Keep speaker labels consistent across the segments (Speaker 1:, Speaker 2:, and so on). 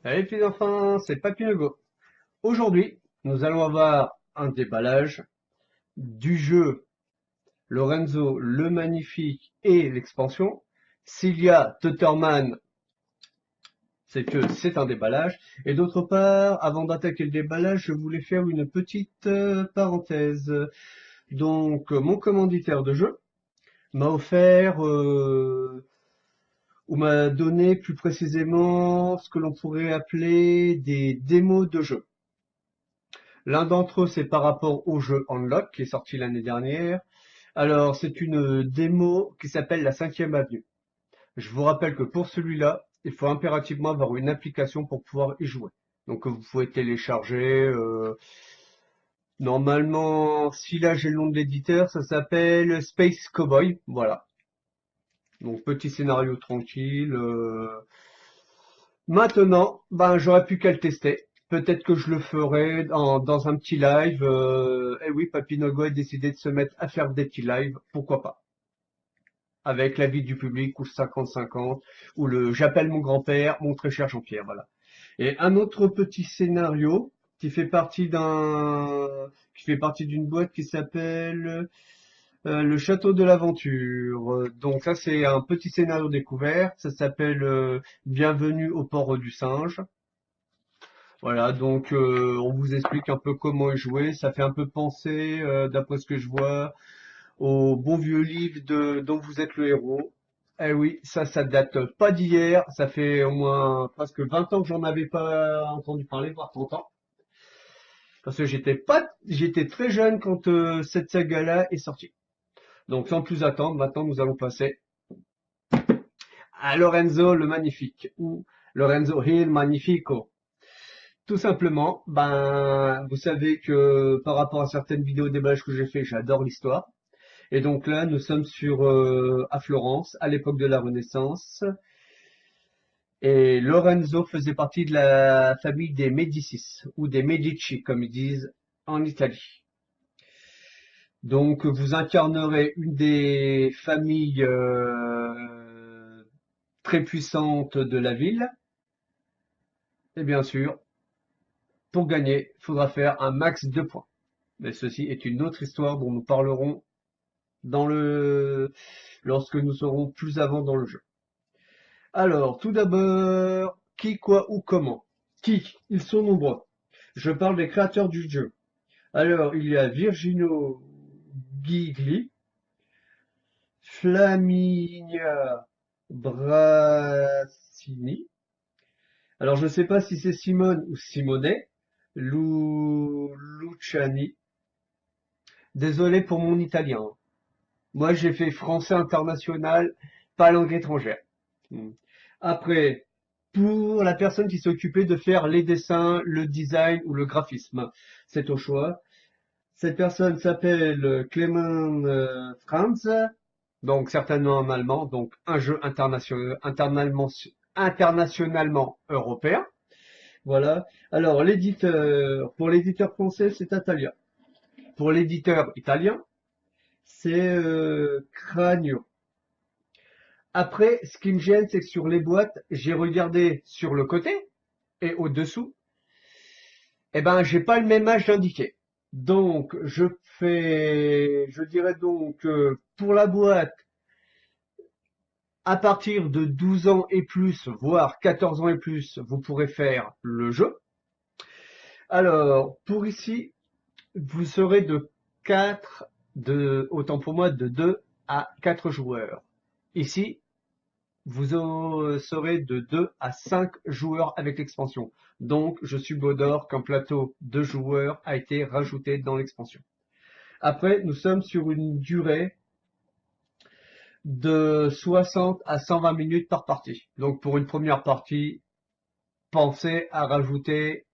Speaker 1: Allez les enfants, c'est Papy Go. Aujourd'hui, nous allons avoir un déballage du jeu Lorenzo le Magnifique et l'expansion. S'il y a Tutterman, c'est que c'est un déballage. Et d'autre part, avant d'attaquer le déballage, je voulais faire une petite parenthèse. Donc, mon commanditaire de jeu m'a offert ou m'a donné plus précisément ce que l'on pourrait appeler des démos de jeu. L'un d'entre eux, c'est par rapport au jeu Unlock, qui est sorti l'année dernière. Alors, c'est une démo qui s'appelle la 5e avenue. Je vous rappelle que pour celui-là, il faut impérativement avoir une application pour pouvoir y jouer. Donc, vous pouvez télécharger. Normalement, si là j'ai le nom de l'éditeur, ça s'appelle Space Cowboy. Voilà. Donc, petit scénario tranquille. Maintenant, ben, j'aurais plus qu'à le tester. Peut-être que je le ferai dans un petit live. Eh oui, Papy Nogo a décidé de se mettre à faire des petits lives. Pourquoi pas? Avec l'avis du public ou 50-50 ou le j'appelle mon grand-père, mon très cher Jean-Pierre. Voilà. Et un autre petit scénario qui fait partie d'une boîte qui s'appelle le Château de l'Aventure. Donc ça, c'est un petit scénario découvert. Ça s'appelle Bienvenue au port du singe. Voilà, donc on vous explique un peu comment y jouer. Ça fait un peu penser, d'après ce que je vois, au bon vieux livre dont vous êtes le héros. Eh oui, ça date pas d'hier. Ça fait au moins presque 20 ans que j'en avais pas entendu parler, voire 30 ans. Parce que j'étais très jeune quand cette saga-là est sortie. Donc sans plus attendre, maintenant nous allons passer à Lorenzo le Magnifique ou Lorenzo il Magnifico. Tout simplement, ben, vous savez que par rapport à certaines vidéos déballage que j'ai fait, j'adore l'histoire. Et donc là, nous sommes à Florence, à l'époque de la Renaissance. Et Lorenzo faisait partie de la famille des Médicis, ou des Medici, comme ils disent en Italie. Donc vous incarnerez une des familles très puissantes de la ville. Et bien sûr, pour gagner, il faudra faire un max de points. Mais ceci est une autre histoire dont nous parlerons lorsque nous serons plus avant dans le jeu. Alors, tout d'abord, qui, quoi ou comment? Qui? Ils sont nombreux. Je parle des créateurs du jeu. Alors, il y a Virginio Gigli, Flaminia Brassini. Alors, je ne sais pas si c'est Simone ou Simonet. Luciani. Désolé pour mon italien. Moi, j'ai fait français international, pas langue étrangère. Hmm. Après, pour la personne qui s'est occupée de faire les dessins, le design ou le graphisme, c'est au choix. Cette personne s'appelle Clément Franz, donc certainement en allemand, donc un jeu internationalement européen. Voilà. Alors, pour l'éditeur français, c'est Atalia. Pour l'éditeur italien, c'est Cranio. Après, ce qui me gêne, c'est que sur les boîtes, j'ai regardé sur le côté et au-dessous, eh ben, j'ai pas le même âge indiqué. Donc, je dirais donc, pour la boîte, à partir de 12 ans et plus, voire 14 ans et plus, vous pourrez faire le jeu. Alors, pour ici, vous serez autant pour moi, de 2 à 4 joueurs. Ici, vous serez de 2 à 5 joueurs avec l'expansion. Donc, je subodore qu'un plateau de joueurs a été rajouté dans l'expansion. Après, nous sommes sur une durée de 60 à 120 minutes par partie. Donc, pour une première partie, pensez à rajouter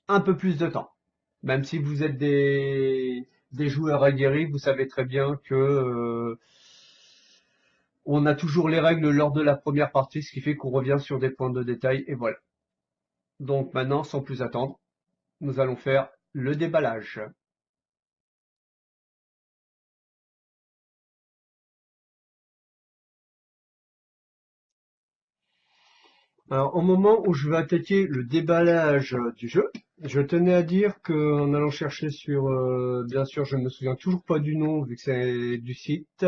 Speaker 1: un peu plus de temps. Même si vous êtes des joueurs aguerris, vous savez très bien que on a toujours les règles lors de la première partie, ce qui fait qu'on revient sur des points de détail, et voilà. Donc maintenant, sans plus attendre, nous allons faire le déballage. Alors, au moment où je vais attaquer le déballage du jeu, je tenais à dire qu'en allant chercher sur, bien sûr, je ne me souviens toujours pas du nom vu que c'est du site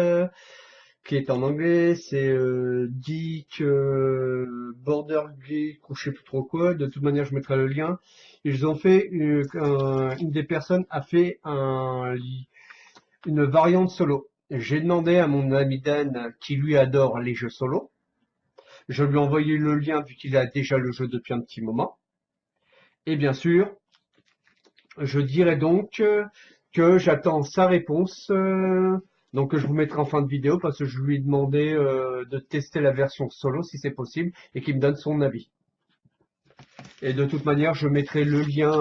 Speaker 1: qui est en anglais, c'est Geek, Border Geek ou je sais plus trop quoi. De toute manière, je mettrai le lien. Ils ont fait une des personnes a fait une variante solo. J'ai demandé à mon ami Dan qui lui adore les jeux solo. Je lui ai envoyé le lien vu qu'il a déjà le jeu depuis un petit moment. Et bien sûr, je dirais donc que j'attends sa réponse. Donc je vous mettrai en fin de vidéo parce que je lui ai demandé de tester la version solo si c'est possible et qu'il me donne son avis. Et de toute manière, je mettrai le lien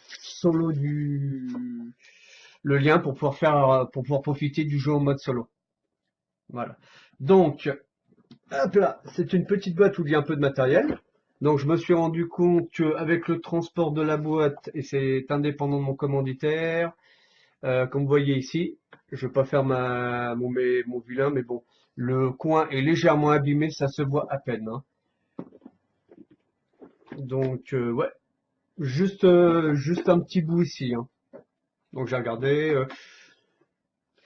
Speaker 1: solo le lien pour pouvoir profiter du jeu en mode solo. Voilà. Donc hop là, c'est une petite boîte où il y a un peu de matériel. Donc je me suis rendu compte qu'avec le transport de la boîte, et c'est indépendant de mon commanditaire, comme vous voyez ici, je vais pas faire mon vilain, mais bon, le coin est légèrement abîmé, ça se voit à peine, hein. Donc ouais, juste un petit bout ici, hein. Donc j'ai regardé,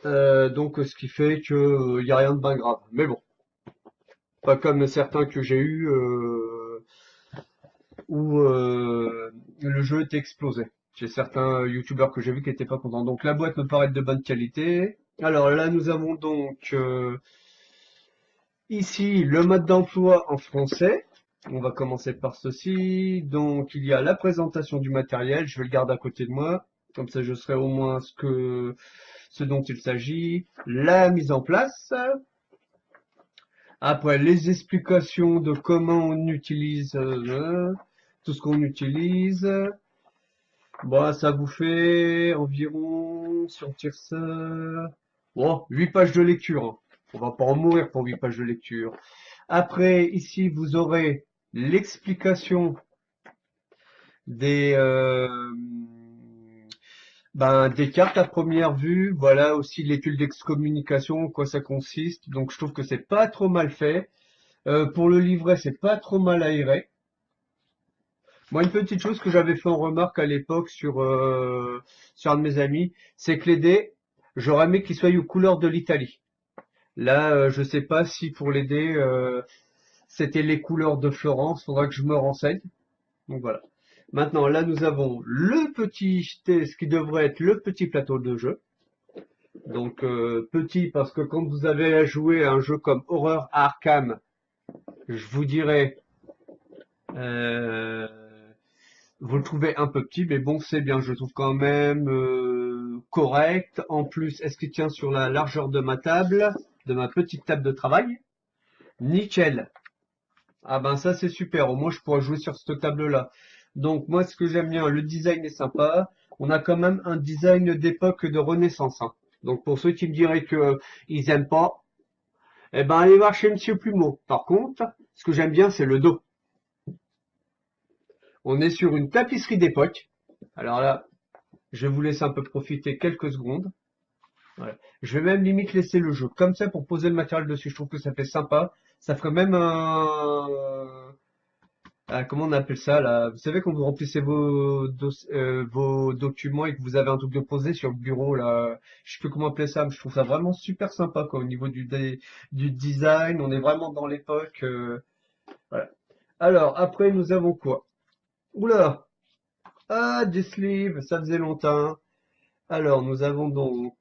Speaker 1: donc ce qui fait que y a rien de bien grave. Mais bon, pas comme certains que j'ai eu où le jeu était explosé. J'ai certains youtubeurs que j'ai vu qui n'étaient pas contents. Donc la boîte me paraît de bonne qualité. Alors là, nous avons donc ici le mode d'emploi en français. On va commencer par ceci. Donc il y a la présentation du matériel. Je vais le garder à côté de moi. Comme ça, je saurai au moins ce dont il s'agit. La mise en place. Après, les explications de comment on utilise tout ce qu'on utilise. Bon, ça vous fait environ, si on tire ça, bon, 8 pages de lecture, hein. On va pas en mourir pour 8 pages de lecture. Après, ici, vous aurez l'explication des, des cartes à première vue. Voilà aussi l'étude d'excommunication, en quoi ça consiste. Donc, je trouve que c'est pas trop mal fait. Pour le livret, c'est pas trop mal aéré. Moi, une petite chose que j'avais fait en remarque à l'époque sur un de mes amis, c'est que les dés, j'aurais aimé qu'ils soient aux couleurs de l'Italie. Là, je sais pas si pour les dés, c'était les couleurs de Florence. Faudra que je me renseigne. Donc voilà. Maintenant, là, nous avons le petit, ce qui devrait être le petit plateau de jeu. Donc petit parce que quand vous avez à jouer à un jeu comme Horror Arkham, je vous dirais. Euh, Vous le trouvez un peu petit, mais bon, c'est bien. Je le trouve quand même correct. En plus, est-ce qu'il tient sur la largeur de ma table, de ma petite table de travail? Nickel. Ah ben ça, c'est super. Au moins, je pourrais jouer sur cette table-là. Donc moi, ce que j'aime bien, le design est sympa. On a quand même un design d'époque de Renaissance, hein. Donc pour ceux qui me diraient que ils aiment pas, eh ben allez voir chez Monsieur Plumeau. Par contre, ce que j'aime bien, c'est le dos. On est sur une tapisserie d'époque. Alors là, je vais vous laisser un peu profiter quelques secondes. Voilà. Je vais même limite laisser le jeu comme ça pour poser le matériel dessus. Je trouve que ça fait sympa. Ça ferait même comment on appelle ça là? Vous savez quand vous remplissez vos documents et que vous avez un truc de posé sur le bureau là. Je sais plus comment appeler ça, mais je trouve ça vraiment super sympa quoi. Au niveau du design, on est vraiment dans l'époque. Voilà. Alors après nous avons quoi? Oula! Ah, des sleeves, ça faisait longtemps. Alors nous avons donc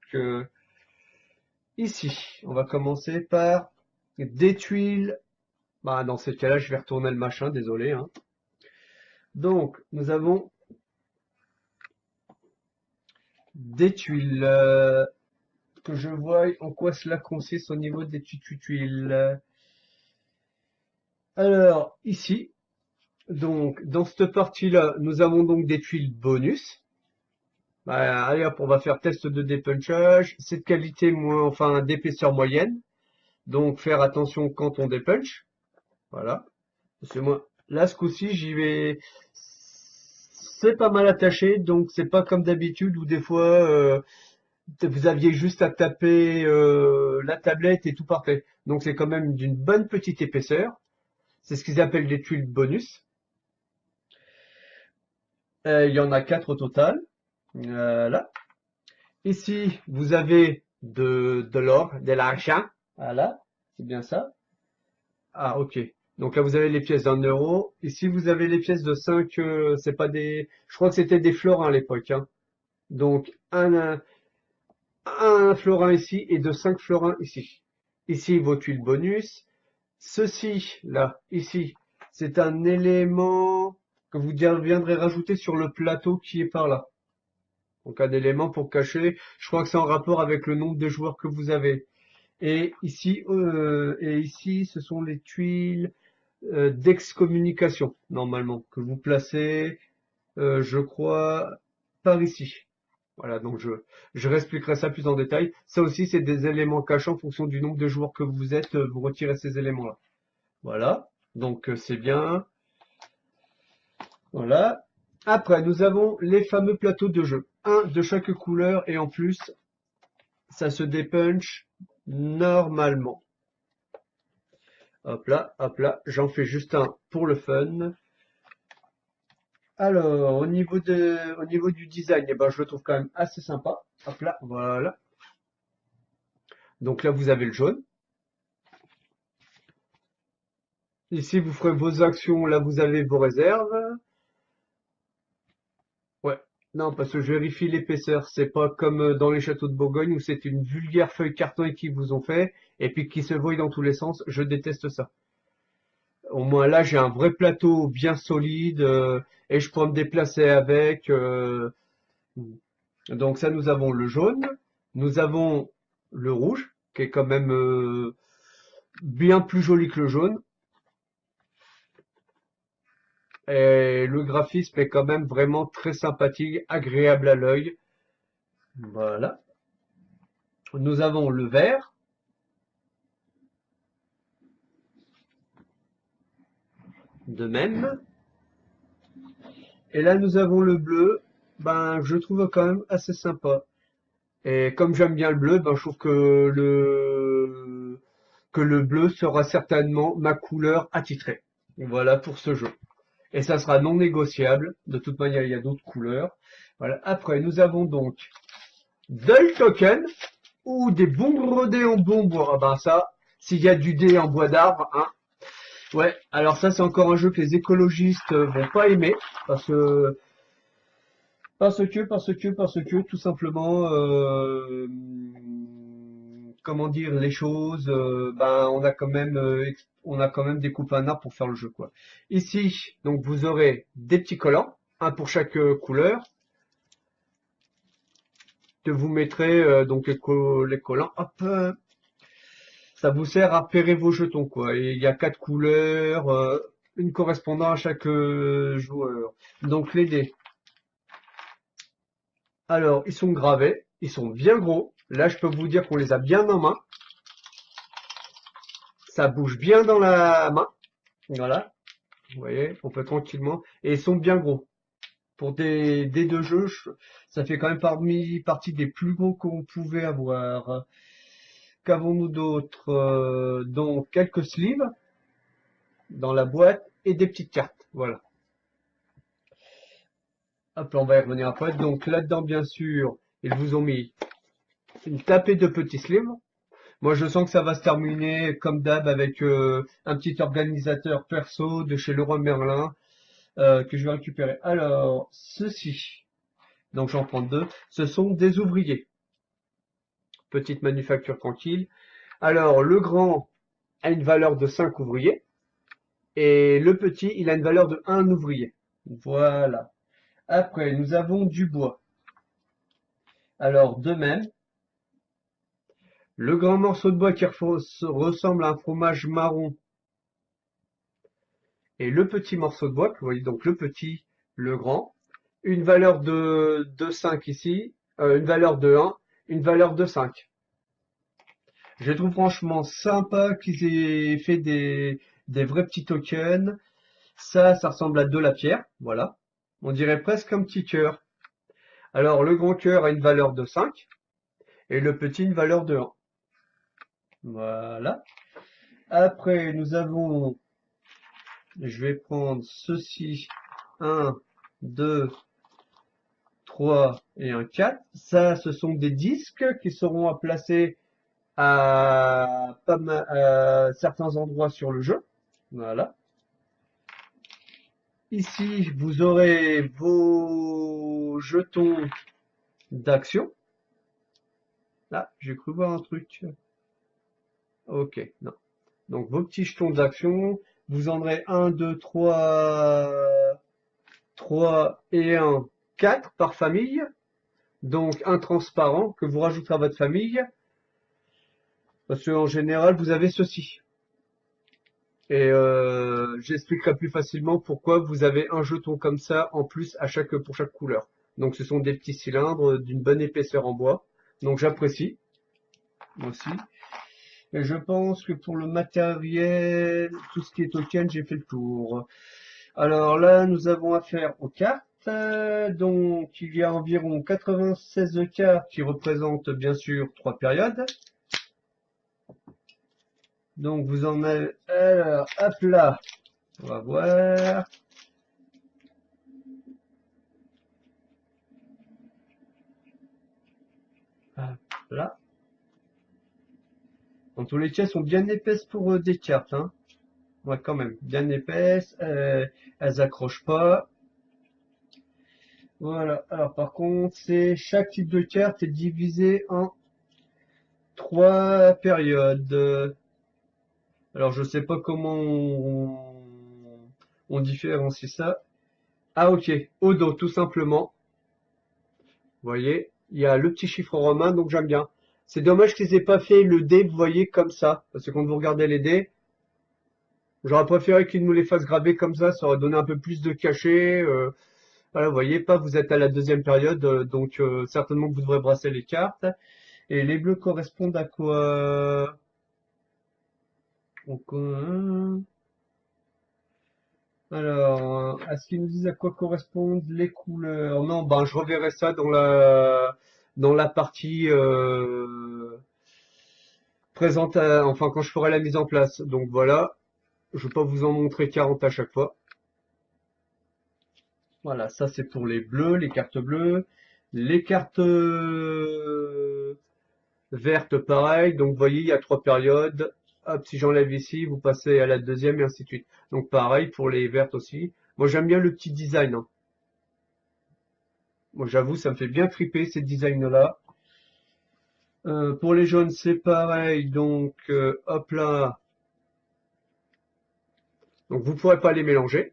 Speaker 1: ici, on va commencer par des tuiles. Bah, dans ce cas-là, je vais retourner le machin, désolé, hein. Donc, nous avons des tuiles. Que je vois en quoi cela consiste au niveau des tuiles. Alors, ici, Donc, dans cette partie-là, nous avons donc des tuiles bonus. Bah, allez hop, on va faire test de dépunchage. C'est de qualité moins, enfin, d'épaisseur moyenne. Donc, faire attention quand on dépunch. Voilà. Parce que moi, là, ce coup-ci, j'y vais. C'est pas mal attaché, donc c'est pas comme d'habitude où des fois, vous aviez juste à taper la tablette et tout parfait. Donc, c'est quand même d'une bonne petite épaisseur. C'est ce qu'ils appellent des tuiles bonus. Il y en a 4 au total. Voilà. Ici, vous avez de l'or, de l'argent. Voilà, c'est bien ça. Ah, ok. Donc là, vous avez les pièces d'1 euro. Ici, vous avez les pièces de 5. C'est pas des. Je crois que c'était des florins à l'époque, hein. Donc, un florin ici et de 5 florins ici. Ici, vos tuiles bonus. Ceci, là, ici, c'est un élément que vous viendrez rajouter sur le plateau qui est par là. Donc un élément pour cacher. Je crois que c'est en rapport avec le nombre de joueurs que vous avez. Et ici, ce sont les tuiles d'excommunication, normalement, que vous placez, je crois, par ici. Voilà, donc je réexpliquerai ça plus en détail. Ça aussi, c'est des éléments cachés en fonction du nombre de joueurs que vous êtes, vous retirez ces éléments-là. Voilà, donc c'est bien. Voilà. Après, nous avons les fameux plateaux de jeu. Un de chaque couleur et en plus, ça se dépunch normalement. Hop là, j'en fais juste un pour le fun. Alors, au niveau du design, eh ben, je le trouve quand même assez sympa. Hop là, voilà. Donc là, vous avez le jaune. Ici, vous ferez vos actions. Là, vous avez vos réserves. Ouais. Non, parce que je vérifie l'épaisseur. C'est pas comme dans les châteaux de Bourgogne où c'est une vulgaire feuille carton qu'ils vous ont fait et puis qui se voit dans tous les sens. Je déteste ça. Au moins là, j'ai un vrai plateau bien solide et je peux me déplacer avec. Donc ça, nous avons le jaune, nous avons le rouge, qui est quand même bien plus joli que le jaune. Et le graphisme est quand même vraiment très sympathique, agréable à l'œil. Voilà. Nous avons le vert, de même. Et là, nous avons le bleu. Ben, je trouve quand même assez sympa. Et comme j'aime bien le bleu, ben, je trouve que le bleu sera certainement ma couleur attitrée. Voilà pour ce jeu. Et ça sera non négociable. De toute manière, il y a d'autres couleurs. Voilà. Après, nous avons donc Dull Token ou des bons brodés en bon bois. Ah ben ça, s'il y a du dé en bois d'arbre, hein. Ouais. Alors ça, c'est encore un jeu que les écologistes vont pas aimer parce que tout simplement, comment dire les choses, ben on a quand même découpé un arbre pour faire le jeu, quoi. Ici, donc vous aurez des petits collants, un pour chaque couleur, que vous mettrez donc les collants, hop, ça vous sert à repérer vos jetons, quoi. Et il y a 4 couleurs, une correspondant à chaque joueur. Donc les dés. Alors, ils sont gravés, ils sont bien gros. Là, je peux vous dire qu'on les a bien en main. Ça bouge bien dans la main. Voilà. Vous voyez, on peut tranquillement. Et ils sont bien gros. Pour des dés de jeu, ça fait quand même partie des plus gros qu'on pouvait avoir. Qu'avons-nous d'autre? Donc, quelques sleeves dans la boîte et des petites cartes. Voilà. Hop, on va y revenir après. Donc, là-dedans, bien sûr, ils vous ont mis une tapée de petits sleeves. Moi, je sens que ça va se terminer comme d'hab avec un petit organisateur perso de chez Leroy Merlin que je vais récupérer. Alors, ceci, donc j'en prends 2, ce sont des ouvriers. Petite manufacture tranquille. Alors, le grand a une valeur de 5 ouvriers et le petit, il a une valeur de 1 ouvrier. Voilà. Après, nous avons du bois. Alors, de même, le grand morceau de bois qui ressemble à un fromage marron et le petit morceau de boîte, vous voyez donc le petit, le grand, une valeur de 5 ici, une valeur de 1, une valeur de 5. Je trouve franchement sympa qu'ils aient fait des vrais petits tokens. Ça ressemble à de la pierre, voilà. On dirait presque un petit cœur. Alors le grand cœur a une valeur de 5 et le petit une valeur de 1. Voilà. Après, nous avons, je vais prendre ceci, 1, 2, 3 et un 4. Ça, ce sont des disques qui seront à placer à certains endroits sur le jeu. Voilà. Ici, vous aurez vos jetons d'action. Là, j'ai cru voir un truc. Ok, non. Donc, vos petits jetons d'action, vous en aurez 1, 2, 3 et 1, 4 par famille. Donc, un transparent que vous rajouterez à votre famille. Parce qu'en général, vous avez ceci. Et j'expliquerai plus facilement pourquoi vous avez un jeton comme ça en plus pour chaque couleur. Donc ce sont des petits cylindres d'une bonne épaisseur en bois. Donc j'apprécie aussi. Et je pense que pour le matériel, tout ce qui est token, j'ai fait le tour. Alors là, nous avons affaire aux cartes. Donc il y a environ 96 cartes qui représentent bien sûr 3 périodes. Donc vous en avez, alors, hop là, on va voir. Hop là. En tous les cas, elles sont bien épaisses pour des cartes, hein. Ouais, quand même, bien épaisses, elles accrochent pas. Voilà. Alors par contre, c'est chaque type de carte est divisé en 3 périodes. Alors je sais pas comment on différencie ça. Ah ok, au dos tout simplement. Vous voyez, il y a le petit chiffre romain, donc j'aime bien. C'est dommage qu'ils aient pas fait le dé, vous voyez, comme ça. Parce que quand vous regardez les dés, j'aurais préféré qu'ils nous les fassent graver comme ça aurait donné un peu plus de cachet. Voilà, vous voyez pas, vous êtes à la deuxième période, donc certainement que vous devrez brasser les cartes. Et les bleus correspondent à quoi? Donc, alors, est-ce qu'ils nous disent à quoi correspondent les couleurs? Non, ben je reverrai ça dans la partie enfin quand je ferai la mise en place. Donc voilà, je vais pas vous en montrer 40 à chaque fois. Voilà, ça c'est pour les bleus, les cartes bleues. Les cartes vertes, pareil. Donc vous voyez, il y a 3 périodes. Hop, si j'enlève ici, vous passez à la deuxième et ainsi de suite. Donc pareil pour les vertes aussi. Moi j'aime bien le petit design, hein. Moi j'avoue, ça me fait bien triper ces designs-là. Pour les jaunes, c'est pareil. Donc hop là. Donc vous pourrez pas les mélanger.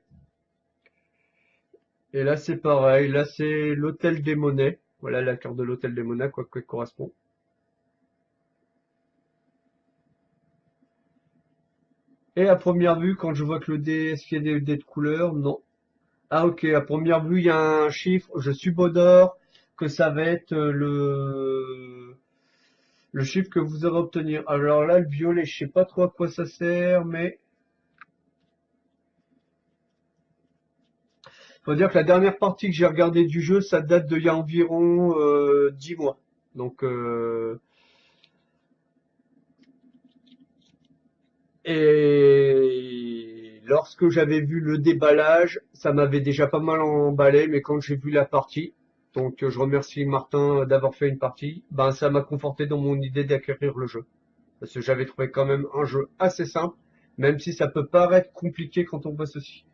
Speaker 1: Et là c'est pareil. Là c'est l'hôtel des monnaies. Voilà la carte de l'hôtel des monnaies, quoi que correspond. Et à première vue, quand je vois que le dé, est-ce qu'il y a des dés de couleur? Non. Ah ok, à première vue, il y a un chiffre. Je subodore que ça va être le chiffre que vous aurez obtenir. Alors là, le violet, je sais pas trop à quoi ça sert, mais faut dire que la dernière partie que j'ai regardée du jeu, ça date d'il y a environ 10 mois. Donc et lorsque j'avais vu le déballage, ça m'avait déjà pas mal emballé, mais quand j'ai vu la partie, donc je remercie Martin d'avoir fait une partie, ben ça m'a conforté dans mon idée d'acquérir le jeu. Parce que j'avais trouvé quand même un jeu assez simple, même si ça peut paraître compliqué quand on voit ceci.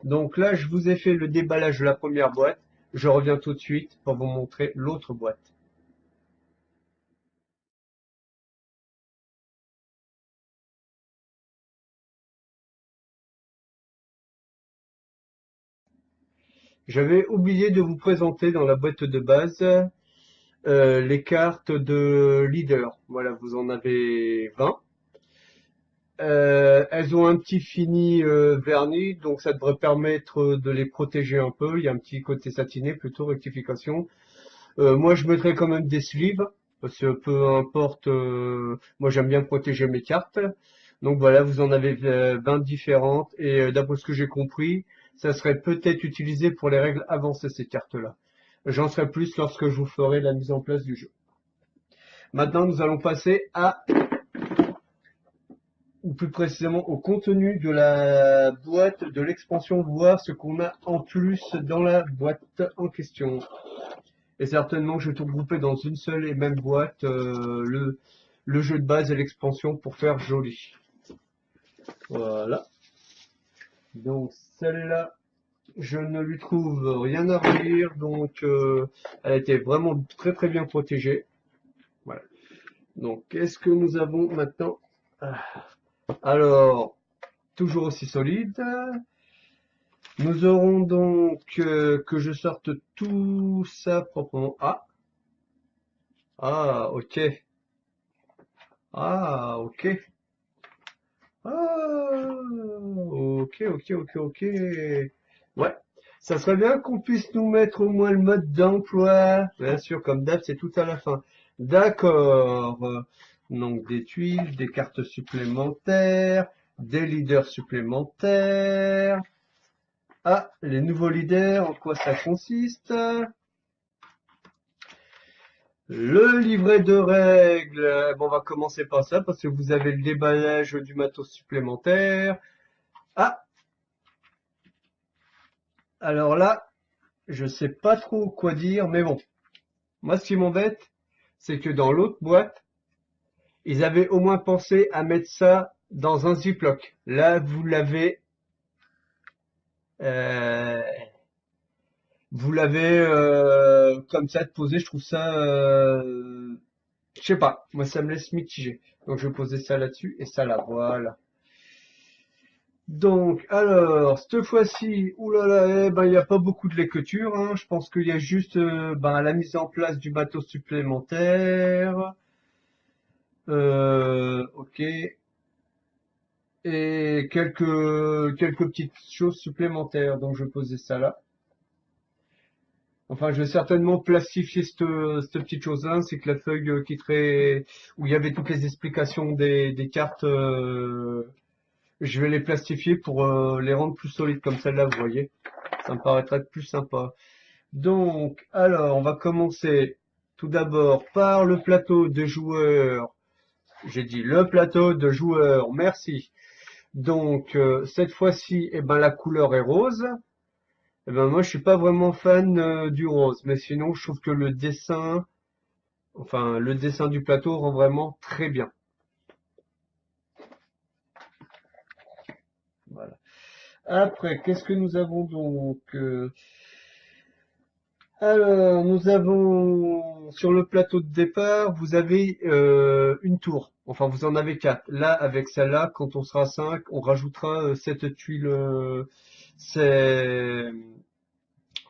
Speaker 1: Donc là, je vous ai fait le déballage de la première boîte. Je reviens tout de suite pour vous montrer l'autre boîte. J'avais oublié de vous présenter dans la boîte de base les cartes de leader. Voilà, vous en avez 20. Elles ont un petit fini verni, donc ça devrait permettre de les protéger un peu. Il y a un petit côté satiné, plutôt rectification. Moi, je mettrais quand même des sleeves, parce que peu importe, moi j'aime bien protéger mes cartes. Donc voilà, vous en avez 20 différentes, et d'après ce que j'ai compris, ça serait peut-être utilisé pour les règles avancées, ces cartes-là. J'en serai plus lorsque je vous ferai la mise en place du jeu. Maintenant, nous allons passer à, ou plus précisément au contenu de la boîte de l'expansion, voir ce qu'on a en plus dans la boîte en question. Et certainement, je vais tout regrouper dans une seule et même boîte, le jeu de base et l'expansion pour faire joli. Voilà. Donc celle-là, je ne lui trouve rien à redire, donc elle a été vraiment très très bien protégée. Voilà. Donc qu'est-ce que nous avons maintenant? Ah. Alors, toujours aussi solide. Nous aurons donc que je sorte tout ça proprement. Ah, ah, ok. Ah, ok. Ah, ok, ok, ok, ok. Ouais, ça serait bien qu'on puisse nous mettre au moins le mode d'emploi. Bien sûr, comme d'hab, c'est tout à la fin. D'accord. Donc des tuiles, des cartes supplémentaires, des leaders supplémentaires. Ah, les nouveaux leaders, en quoi ça consiste? Le livret de règles. Bon, on va commencer par ça parce que vous avez le déballage du matos supplémentaire. Ah, alors là, je sais pas trop quoi dire, mais bon. Moi, ce qui m'embête, c'est que dans l'autre boîte, ils avaient au moins pensé à mettre ça dans un Ziploc. Là, euh, vous l'avez comme ça de poser. Je trouve ça, je sais pas. Moi, ça me laisse mitigé. Donc, je vais poser ça là-dessus et ça là. Voilà. Donc, alors, cette fois-ci, oulala, il n'y a pas beaucoup de lecture, hein. Je pense qu'il y a juste la mise en place du bateau supplémentaire. Ok. Et quelques petites choses supplémentaires. Donc, je vais poser ça là. Enfin, je vais certainement plastifier cette petite chose-là. C'est que la feuille où il y avait toutes les explications des cartes, je vais les plastifier pour les rendre plus solides comme celle-là, vous voyez. Ça me paraîtrait plus sympa. Donc, alors, on va commencer tout d'abord par le plateau de joueurs. J'ai dit le plateau de joueurs, merci. Donc, cette fois-ci, eh ben, la couleur est rose. Eh ben, moi, je suis pas vraiment fan du rose, mais sinon, je trouve que le dessin du plateau rend vraiment très bien. Voilà. Après, qu'est-ce que nous avons donc? Alors, nous avons sur le plateau de départ, vous avez une tour. Enfin, vous en avez quatre. Là, avec celle-là, quand on sera 5, on rajoutera cette tuile, ces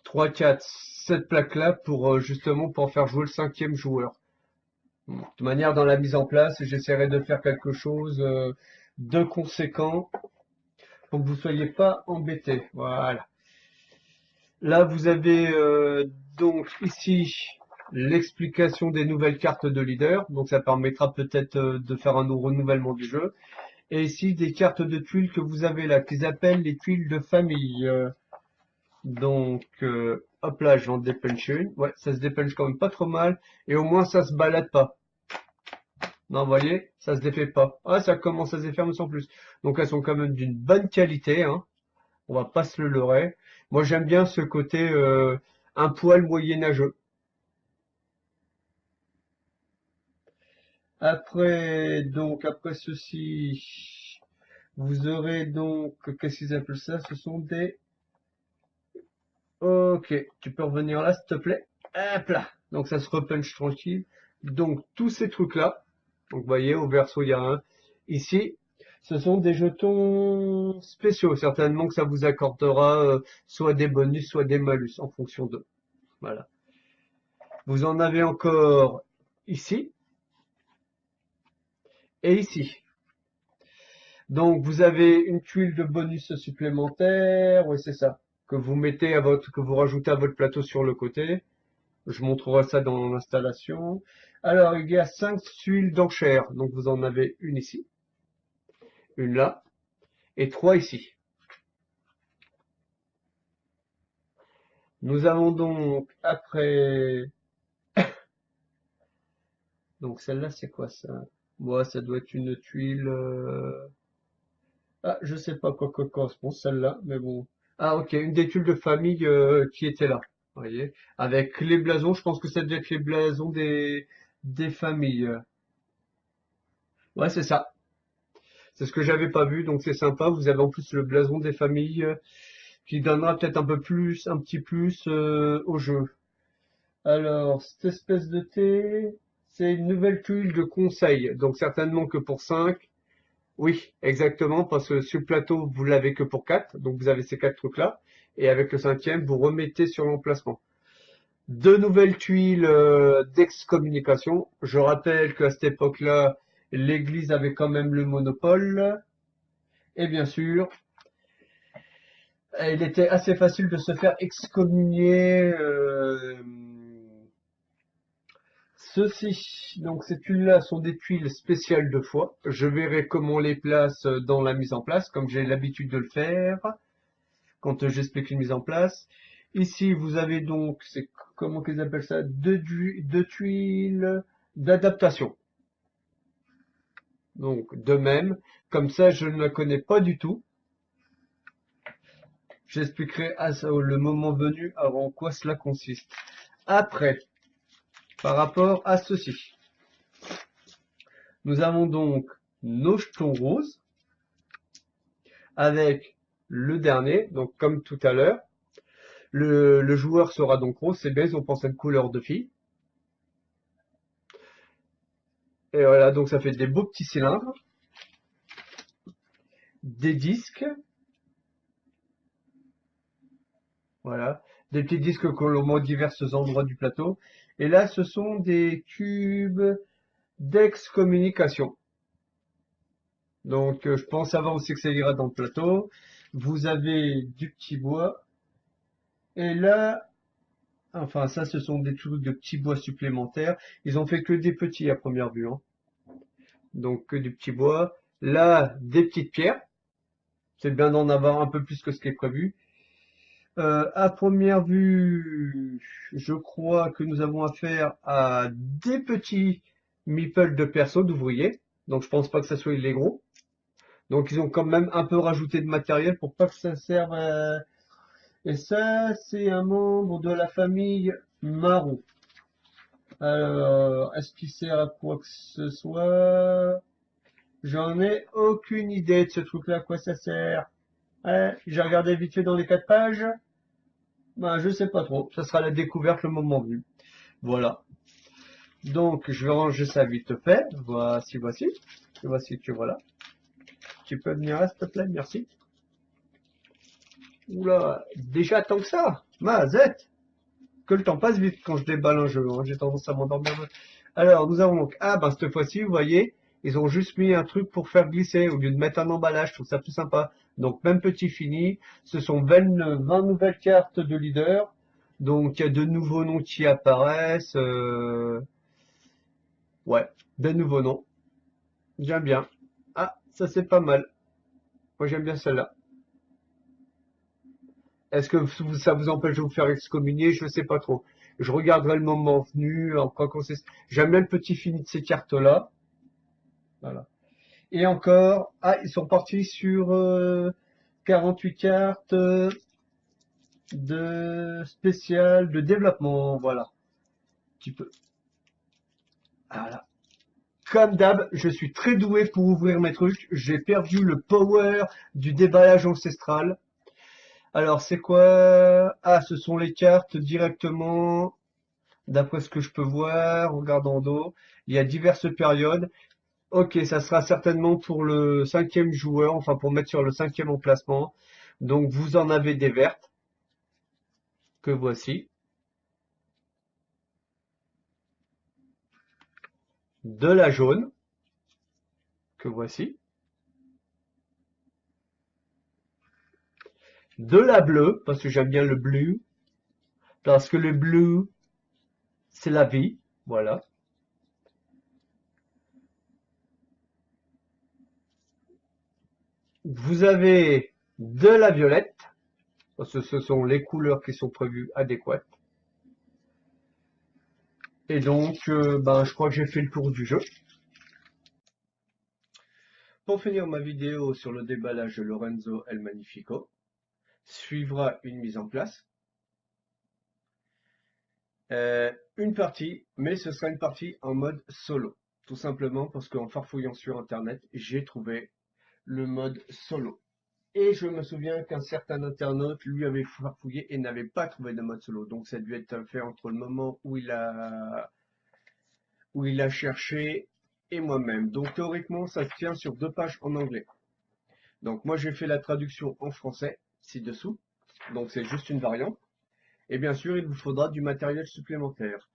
Speaker 1: 3, 4, cette plaque-là pour justement pour faire jouer le cinquième joueur. De toute manière, dans la mise en place, j'essaierai de faire quelque chose de conséquent pour que vous soyez pas embêtés. Voilà. Là, vous avez donc ici l'explication des nouvelles cartes de leader. Donc, ça permettra peut-être de faire un renouvellement du jeu. Et ici, des cartes de tuiles que vous avez là, qu'ils appellent les tuiles de famille. Donc, hop là, j'en dépunch une. Ouais, ça se dépunch quand même pas trop mal. Et au moins, ça se balade pas. Non, vous voyez, ça se défait pas. Ah, ça commence à se défaire, mais sans plus. Donc, elles sont quand même d'une bonne qualité, hein. On va pas se le leurrer. Moi, j'aime bien ce côté un poil moyenâgeux. Après ceci, vous aurez donc, qu'est-ce qu'ils appellent ça? Ce sont des... Ok, tu peux revenir là, s'il te plaît. Hop là. Donc, ça se repunch tranquille. Donc, tous ces trucs-là, donc, vous voyez, au verso, il y a un. Ici, ce sont des jetons spéciaux. Certainement que ça vous accordera soit des bonus, soit des malus, en fonction de... Voilà. Vous en avez encore ici et ici. Donc, vous avez une tuile de bonus supplémentaire. Oui, c'est ça. Que vous mettez que vous rajoutez à votre plateau sur le côté. Je montrerai ça dans l'installation. Alors, il y a 5 tuiles d'enchères. Donc, vous en avez une ici, une là, et 3 ici. Nous avons donc, après, donc celle-là, c'est quoi ça? Moi, ça doit être une tuile, ah, je sais pas quoi correspond celle-là, mais bon. Ah, ok, une des tuiles de famille qui était là. Vous voyez, avec les blasons, je pense que ça doit être les blasons des familles. Ouais, c'est ça. C'est ce que j'avais pas vu, donc c'est sympa. Vous avez en plus le blason des familles qui donnera peut-être un peu plus, un petit plus au jeu. Alors, cette espèce de thé, c'est une nouvelle tuile de conseil, donc certainement que pour 5. Oui, exactement, parce que sur le plateau, vous l'avez que pour 4, donc vous avez ces 4 trucs-là, et avec le cinquième, vous remettez sur l'emplacement. Deux nouvelles tuiles d'excommunication. Je rappelle qu'à cette époque-là, l'Église avait quand même le monopole, et bien sûr, il était assez facile de se faire excommunier. Ceci, donc ces tuiles-là sont des tuiles spéciales de foi. Je verrai comment on les place dans la mise en place, comme j'ai l'habitude de le faire quand j'explique une mise en place. Ici, vous avez donc, c'est comment qu'ils appellent ça, deux tuiles d'adaptation. Donc, de même, comme ça, je ne la connais pas du tout. J'expliquerai le moment venu en quoi cela consiste. Après, par rapport à ceci, nous avons donc nos jetons roses avec le dernier, donc comme tout à l'heure. Le joueur sera donc rose, c'est bien, ils ont pensé à une couleur de fille. Et voilà, donc ça fait des beaux petits cylindres, des disques, voilà, des petits disques que l'on met à divers endroits du plateau. Et là, ce sont des cubes d'excommunication. Donc, je pense savoir aussi que ça ira dans le plateau. Vous avez du petit bois. Et là, enfin, ça, ce sont des trucs de petits bois supplémentaires. Ils ont fait que des petits à première vue, hein. Donc, que du petit bois. Là, des petites pierres. C'est bien d'en avoir un peu plus que ce qui est prévu. À première vue, je crois que nous avons affaire à des petits meeples de perso d'ouvriers. Donc, je pense pas que ça soit les gros. Donc, ils ont quand même un peu rajouté de matériel pour pas que ça serve à... Et ça, c'est un membre de la famille Marron. Alors, est-ce qu'il sert à quoi que ce soit? J'en ai aucune idée de ce truc-là, à quoi ça sert. Ouais, j'ai regardé vite fait dans les 4 pages. Ben, je sais pas trop. Ça sera la découverte le moment venu. Voilà. Donc, je vais ranger ça vite fait. Voici, voici. Voici que voilà. Tu peux venir là, s'il te plaît, merci. Oula, déjà tant que ça. Mazette. Que le temps passe vite quand je déballe un jeu, hein. J'ai tendance à m'endormir. Alors, nous avons donc, ah ben cette fois-ci, vous voyez, ils ont juste mis un truc pour faire glisser au lieu de mettre un emballage, je trouve ça plus sympa. Donc, même petit fini, ce sont 20 nouvelles cartes de leader. Donc, il y a de nouveaux noms qui apparaissent. Ouais, de nouveaux noms. J'aime bien. Ah, ça c'est pas mal. Moi, j'aime bien celle-là. Est-ce que ça vous empêche de vous faire excommunier? Je ne sais pas trop. Je regarderai le moment venu, en quoi consiste. J'aime bien le petit fini de ces cartes-là. Voilà. Et encore, ah, ils sont partis sur 48 cartes de spécial, de développement. Voilà. Un petit peu. Voilà. Comme d'hab, je suis très doué pour ouvrir mes trucs. J'ai perdu le power du déballage ancestral. Alors, c'est quoi? Ah, ce sont les cartes directement. D'après ce que je peux voir, en regardant en dos, il y a diverses périodes. Ok, ça sera certainement pour le cinquième joueur, enfin pour mettre sur le cinquième emplacement. Donc vous en avez des vertes, que voici, de la jaune, que voici, de la bleue, parce que j'aime bien le bleu, parce que le bleu, c'est la vie, voilà. Vous avez de la violette, parce que ce sont les couleurs qui sont prévues adéquates. Et donc, ben, je crois que j'ai fait le tour du jeu. Pour finir ma vidéo sur le déballage de Lorenzo El Magnifico, suivra une mise en place, une partie, mais ce sera une partie en mode solo. Tout simplement parce qu'en farfouillant sur internet, j'ai trouvé le mode solo. Et je me souviens qu'un certain internaute lui avait farfouillé et n'avait pas trouvé de mode solo. Donc ça a dû être fait entre le moment où il a cherché et moi-même. Donc théoriquement, ça se tient sur 2 pages en anglais. Donc moi j'ai fait la traduction en français ci-dessous. Donc c'est juste une variante. Et bien sûr, il vous faudra du matériel supplémentaire.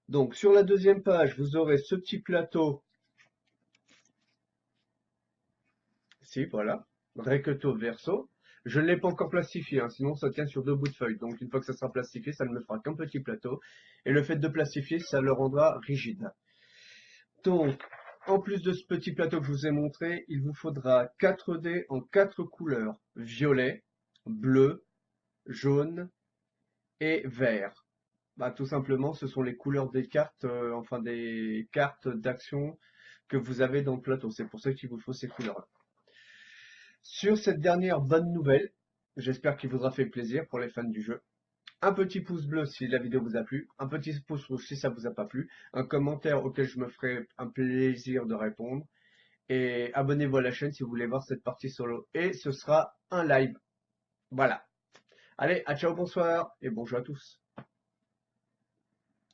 Speaker 1: Donc sur la 2e page, vous aurez ce petit plateau. Si, voilà. Recto verso. Je ne l'ai pas encore plastifié, hein, sinon ça tient sur 2 bouts de feuille. Donc une fois que ça sera plastifié, ça ne me fera qu'un petit plateau. Et le fait de plastifier, ça le rendra rigide. Donc, en plus de ce petit plateau que je vous ai montré, il vous faudra 4 dés en 4 couleurs. Violet, bleu, jaune et vert. Bah, tout simplement, ce sont les couleurs des cartes, enfin des cartes d'action que vous avez dans le plateau. C'est pour ça qu'il vous faut ces couleurs-là. Sur cette dernière bonne nouvelle, j'espère qu'il vous aura fait plaisir pour les fans du jeu. Un petit pouce bleu si la vidéo vous a plu, un petit pouce rouge si ça vous a pas plu, un commentaire auquel je me ferai un plaisir de répondre, et abonnez-vous à la chaîne si vous voulez voir cette partie solo. Et ce sera un live. Voilà. Allez, à ciao, bonsoir, et bonjour à tous.